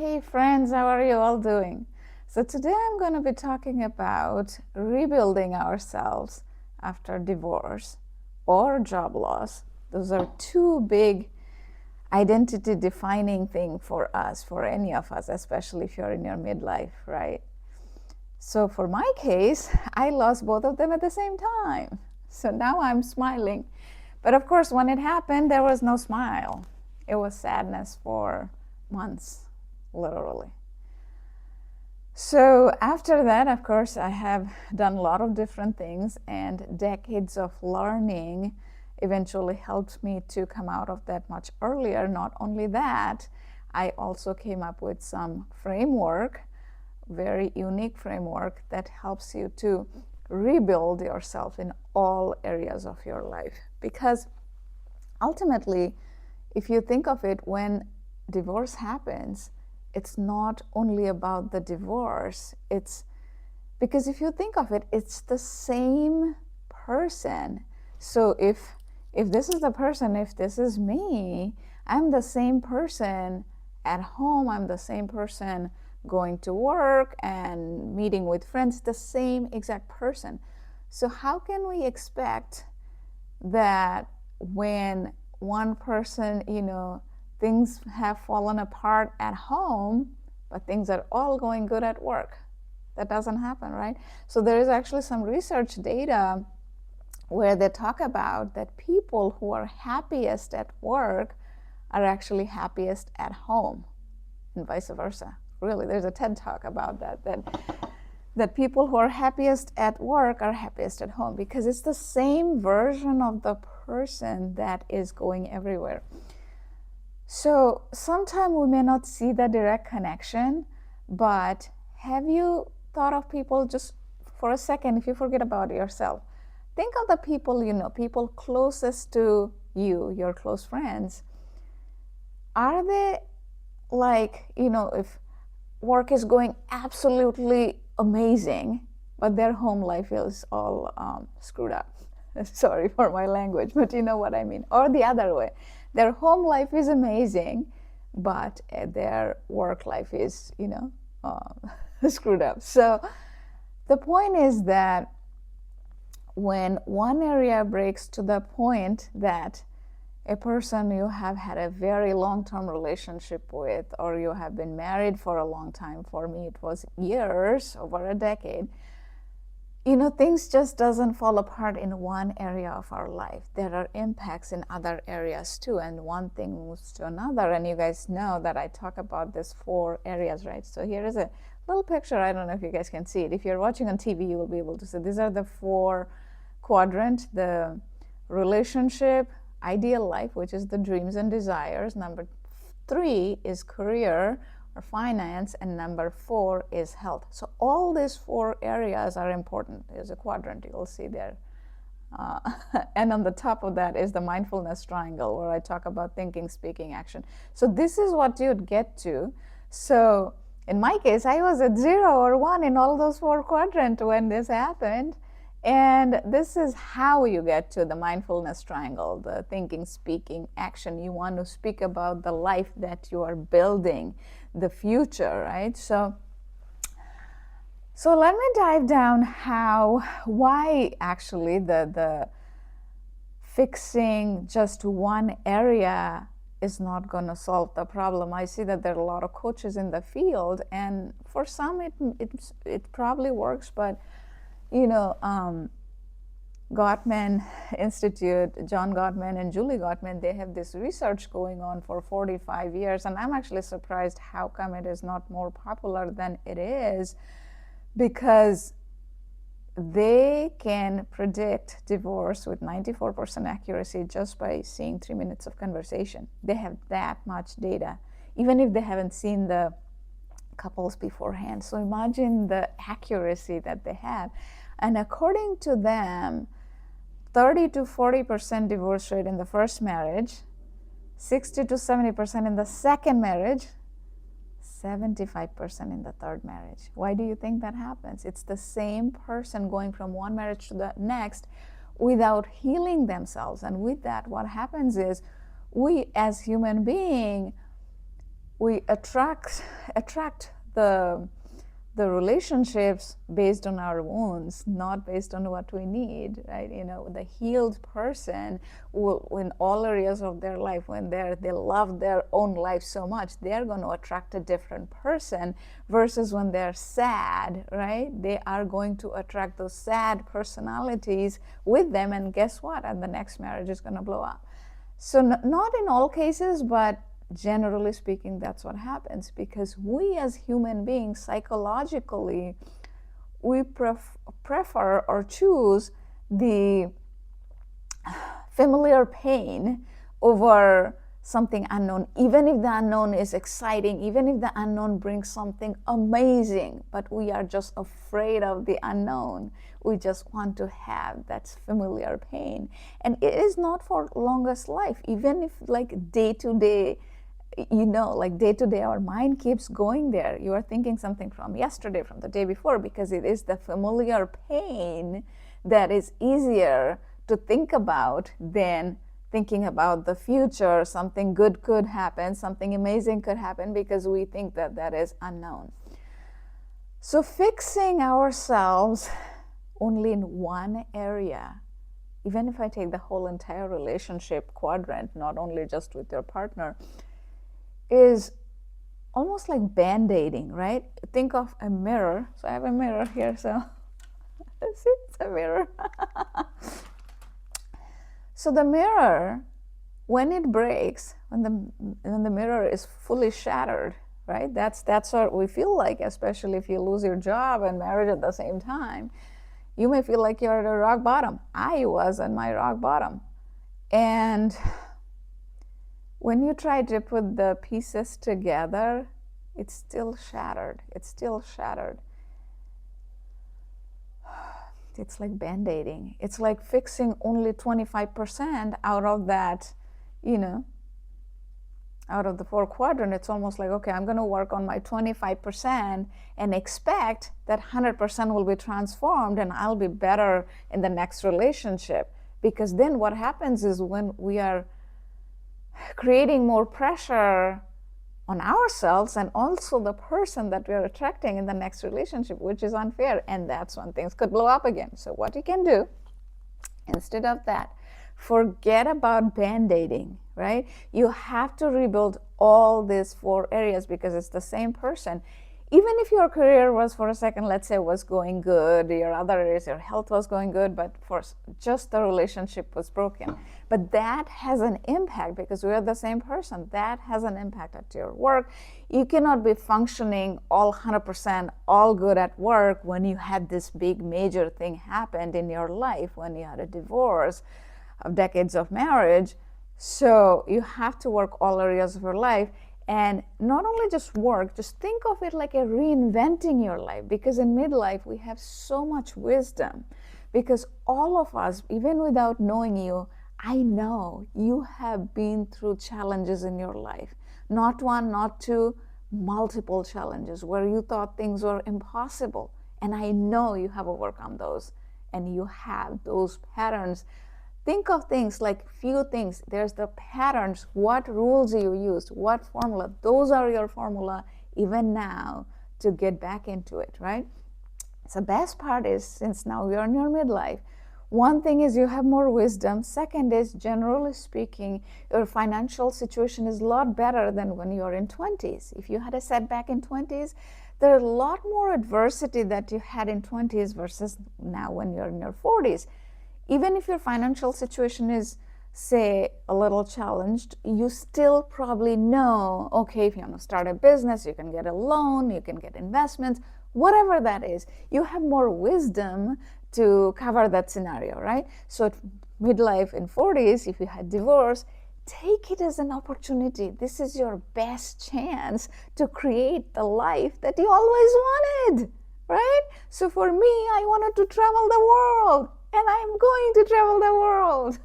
Hey friends, how are you all doing? So today I'm going to be talking about rebuilding ourselves after divorce or job loss. Those are two big identity defining things for us, for any of us, especially if you're in your midlife, right? So for my case, I lost both of them at the same time. So now I'm smiling. But of course, when it happened, there was no smile. It was sadness for months, literally. So after that, of course, I have done a lot of different things, and decades of learning eventually helped me to come out of that much earlier. Not only that, I also came up with some framework, very unique framework that helps you to rebuild yourself in all areas of your life. Because ultimately, if you think of it, when divorce happens, it's not only about the divorce. It's because if you think of it, it's the same person. So if this is the person, if this is me, I'm the same person at home, I'm the same person going to work and meeting with friends, the same exact person. So how can we expect that when one person, things have fallen apart at home, but things are all going good at work? That doesn't happen, right? So there is actually some research data where they talk about that people who are happiest at work are actually happiest at home, and vice versa. Really, there's a TED talk about that people who are happiest at work are happiest at home, because it's the same version of the person that is going everywhere. So sometimes we may not see the direct connection, but have you thought of people, just for a second, if you forget about yourself, think of the people people closest to you, your close friends. Are they like, if work is going absolutely amazing, but their home life is all screwed up? Sorry for my language, but you know what I mean. Or the other way, their home life is amazing, but their work life is, screwed up. So the point is that when one area breaks to the point that a person you have had a very long-term relationship with, or you have been married for a long time, for me it was years, over a decade, things just doesn't fall apart in one area of our life. There are impacts in other areas too, and one thing moves to another. And you guys know that I talk about these 4 areas, right? So here is a little picture. I don't know if you guys can see it. If you're watching on TV, you will be able to see. These are the 4 quadrant: the relationship, ideal life, which is the dreams and desires. Number 3 is career or finance, and number 4 is health. So all these 4 areas are important. There's a quadrant you'll see there. And on the top of that is the mindfulness triangle, where I talk about thinking, speaking, action. So this is what you'd get to. So in my case, I was at 0 or 1 in all those 4 quadrants when this happened. And this is how you get to the mindfulness triangle, the thinking, speaking, action. You want to speak about the life that you are building, the future, right? So let me dive down why actually the fixing just one area is not going to solve the problem. I see that there are a lot of coaches in the field, and for some it probably works, but Gottman Institute, John Gottman and Julie Gottman, they have this research going on for 45 years, and I'm actually surprised how come it is not more popular than it is, because they can predict divorce with 94% accuracy just by seeing 3 minutes of conversation. They have that much data, even if they haven't seen the couples beforehand. So imagine the accuracy that they have. And according to them, 30 to 40% divorce rate in the first marriage, 60 to 70% in the second marriage, 75% in the third marriage. Why do you think that happens? It's the same person going from one marriage to the next without healing themselves. And with that, what happens is, we as human beings, we attract the relationships based on our wounds, not based on what we need, right? The healed person will, in all areas of their life, when they love their own life so much, they're going to attract a different person, versus when they're sad, right? They are going to attract those sad personalities with them, and guess what? And the next marriage is going to blow up. So not in all cases, but generally speaking, that's what happens, because we as human beings, psychologically, we prefer or choose the familiar pain over something unknown, even if the unknown is exciting, even if the unknown brings something amazing, but we are just afraid of the unknown. We just want to have that familiar pain. And it is not for longest life, even if like day to day, like day to day, our mind keeps going there. You are thinking something from yesterday, from the day before, because it is the familiar pain that is easier to think about than thinking about the future. Something good could happen, something amazing could happen, because we think that that is unknown. So fixing ourselves only in one area, even if I take the whole entire relationship quadrant, not only just with your partner, is almost like band-aiding, right? Think of a mirror. So I have a mirror here, so see, it's a mirror. So the mirror, when it breaks, when the mirror is fully shattered, right? That's what we feel like, especially if you lose your job and marriage at the same time. You may feel like you're at a rock bottom. I was at my rock bottom. And when you try to put the pieces together, it's still shattered. It's still shattered. It's like band-aiding. It's like fixing only 25% out of that, out of the 4 quadrant. It's almost like, okay, I'm going to work on my 25% and expect that 100% will be transformed and I'll be better in the next relationship. Because then what happens is, when we are creating more pressure on ourselves and also the person that we are attracting in the next relationship, which is unfair, and that's when things could blow up again. So what you can do, instead of that, forget about band-aiding, right? You have to rebuild all these 4 areas, because it's the same person. Even if your career was, for a second, let's say, was going good, your other areas, your health was going good, but for just the relationship was broken. But that has an impact, because we are the same person. That has an impact at your work. You cannot be functioning all 100%, all good at work when you had this big major thing happened in your life, when you had a divorce of decades of marriage. So you have to work all areas of your life. And not only just work, just think of it like a reinventing your life, because in midlife we have so much wisdom, because all of us, even without knowing you, I know you have been through challenges in your life. Not 1, not 2, multiple challenges where you thought things were impossible. And I know you have overcome those, and you have those patterns. Think of things like few things. There's the patterns, what rules you used, what formula. Those are your formula even now to get back into it, right? So the best part is, since now you're in your midlife, one thing is you have more wisdom. Second is, generally speaking, your financial situation is a lot better than when you're in 20s. If you had a setback in 20s, there's a lot more adversity that you had in 20s versus now when you're in your 40s. Even if your financial situation is, say, a little challenged, you still probably know, okay, if you want to start a business, you can get a loan, you can get investments, whatever that is. You have more wisdom to cover that scenario, right? So at midlife in 40s, if you had divorce, take it as an opportunity. This is your best chance to create the life that you always wanted, right? So for me, I wanted to travel the world. And I'm going to travel the world.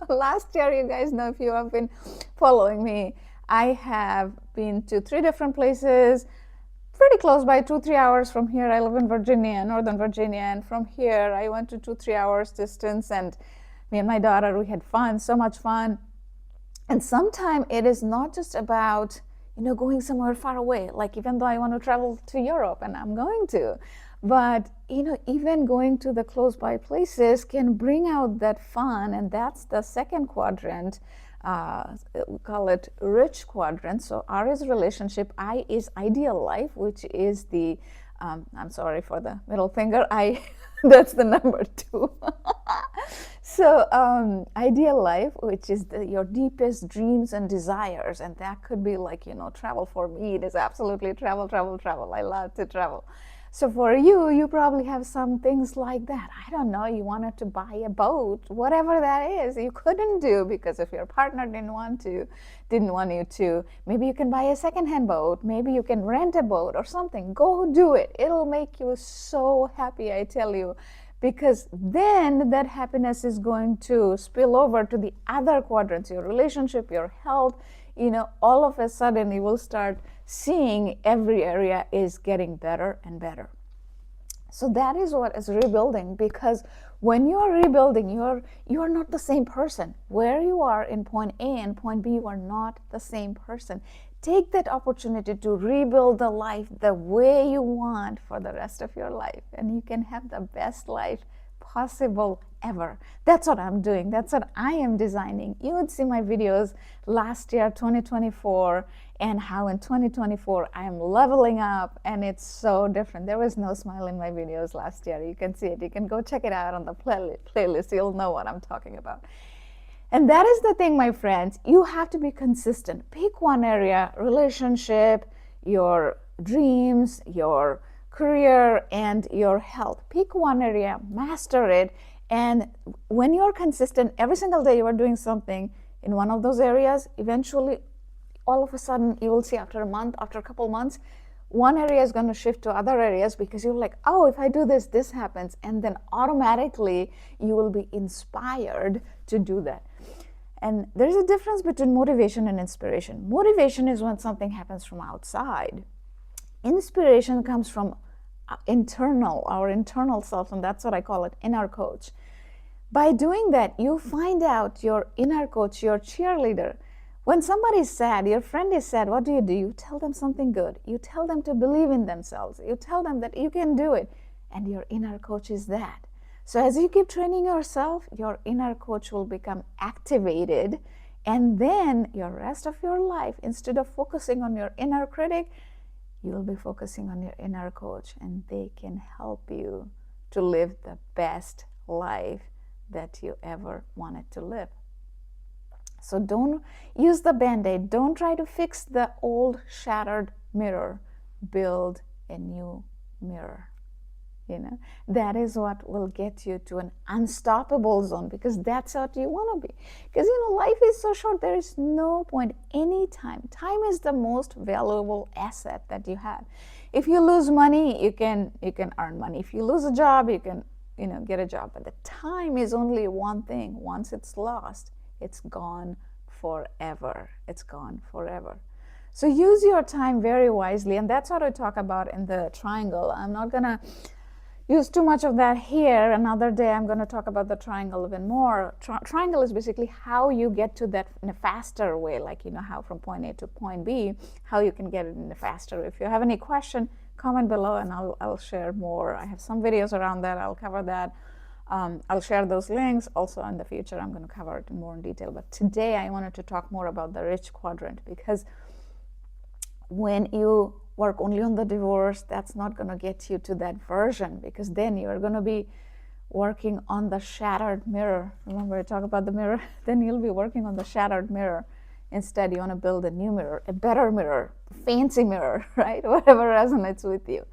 Last year, you guys know, if you have been following me, I have been to 3 different places, pretty close by, 2-3 hours from here. I live in Virginia, Northern Virginia, and from here, I went to 2-3 hours distance, and me and my daughter, we had fun, so much fun. And sometimes it is not just about, going somewhere far away. Like, even though I want to travel to Europe, and I'm going to, but even going to the close by places can bring out that fun. And that's the second quadrant. We call it rich quadrant. So R is relationship, I is ideal life, which is the I'm sorry for the middle finger, I that's the number 2. So ideal life, which is your deepest dreams and desires, and that could be like, travel. For me, it is absolutely travel, travel, travel. I love to travel. So for you probably have some things like that. I don't know, you wanted to buy a boat, whatever that is, you couldn't do because if your partner didn't want you to. Maybe you can buy a secondhand boat, maybe you can rent a boat or something. Go do it. It'll make you so happy, I tell you, because then that happiness is going to spill over to the other quadrants, your relationship, your health. All of a sudden you will start seeing every area is getting better and better. So that is what is rebuilding, because when you are rebuilding, you are not the same person. Where you are in point A and point B, you are not the same person. Take that opportunity to rebuild the life the way you want for the rest of your life, and you can have the best life possible ever. That's what I'm doing. That's what I am designing. You would see my videos last year, 2024, and how in 2024 I am leveling up, and it's so different. There was no smile in my videos last year. You can see it. You can go check it out on the playlist. You'll know what I'm talking about. And that is the thing, my friends. You have to be consistent. Pick one area: relationship, your dreams, your career, and your health. Pick one area, master it, and when you're consistent, every single day you are doing something in one of those areas, eventually, all of a sudden, you will see after a month, after a couple months, one area is going to shift to other areas because you're like, oh, if I do this, this happens. And then automatically, you will be inspired to do that. And there's a difference between motivation and inspiration. Motivation is when something happens from outside. Inspiration comes from our internal self, and that's what I call it, inner coach. By doing that, you find out your inner coach, your cheerleader. When somebody is sad, your friend is sad, what do? You tell them something good. You tell them to believe in themselves. You tell them that you can do it. And your inner coach is that. So as you keep training yourself, your inner coach will become activated. And then your rest of your life, instead of focusing on your inner critic, you'll be focusing on your inner coach. And they can help you to live the best life that you ever wanted to live. So don't use the Band-Aid. Don't try to fix the old shattered mirror. Build a new mirror. That is what will get you to an unstoppable zone, because that's what you want to be. Because life is so short. There is no point any time. Time is the most valuable asset that you have. If you lose money, you can earn money. If you lose a job, you can get a job. But the time is only one thing. Once it's lost, it's gone forever. It's gone forever. So use your time very wisely, and that's what I talk about in the triangle. I'm not gonna use too much of that here. Another day I'm going to talk about the triangle even more. Triangle is basically how you get to that in a faster way, like how from point A to point B, how you can get it in a faster way. If you have any question, comment below and I'll share more. I have some videos around that. I'll cover that. I'll share those links. Also in the future I'm going to cover it more in detail. But today I wanted to talk more about the rich quadrant, because when you work only on the divorce, that's not going to get you to that version, because then you're going to be working on the shattered mirror. Remember I talk about the mirror? Then you'll be working on the shattered mirror. Instead, you want to build a new mirror, a better mirror, fancy mirror, right? Whatever resonates with you.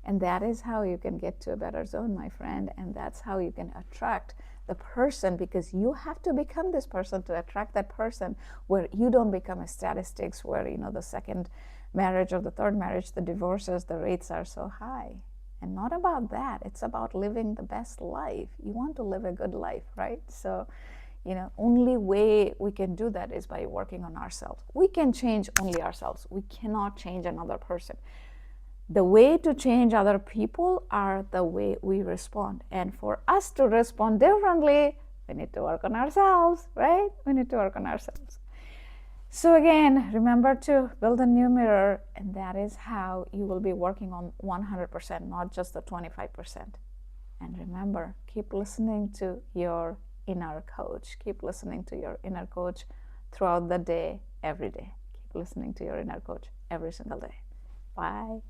And that is how you can get to a better zone, my friend. And that's how you can attract the person, because you have to become this person to attract that person, where you don't become a statistics, where the second marriage or the third marriage, the divorces, the rates are so high. And not about that. It's about living the best life. You want to live a good life, right? So, only way we can do that is by working on ourselves. We can change only ourselves. We cannot change another person. The way to change other people are the way we respond. And for us to respond differently, we need to work on ourselves, right? We need to work on ourselves. So again, remember to build a new mirror, and that is how you will be working on 100%, not just the 25%. And remember, keep listening to your inner coach. Keep listening to your inner coach throughout the day, every day. Keep listening to your inner coach every single day. Bye.